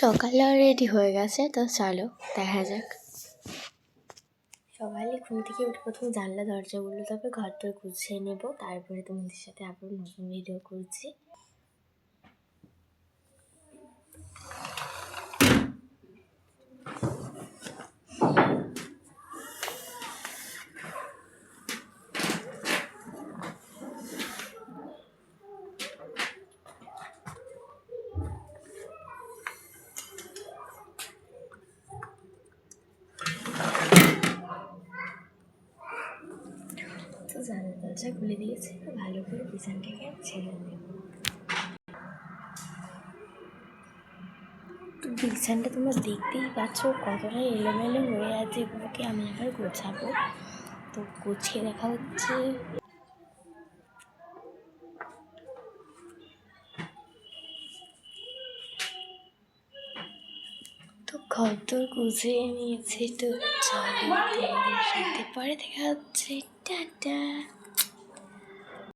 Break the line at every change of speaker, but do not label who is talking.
সকালে রেডি হয়ে গেছে, তো চলো দেখা যাক। সকালে ঘুম থেকে উঠে প্রথম জানলা দরজাগুলো, তারপর ঘরটা গুছিয়ে নেব, তারপরে তোমাদের সাথে আবার নতুন ভিডিও করছি। তো জানলা দরজা খুলে দিয়েছে, ভালো করে বিছানটাকে ছেড়ে নেব। তো বিছানটা তোমরা দেখতেই পাচ্ছ কতটা এলোমেলো হয়ে আছে, এগুলোকে আমি আবার গোছাবো। তো গুছিয়ে দেখা হচ্ছে। তো ঘরদোর গুছিয়ে নিয়েছি, তো চলো তোমাদের সাথে পরে দেখা হচ্ছে। টাটা।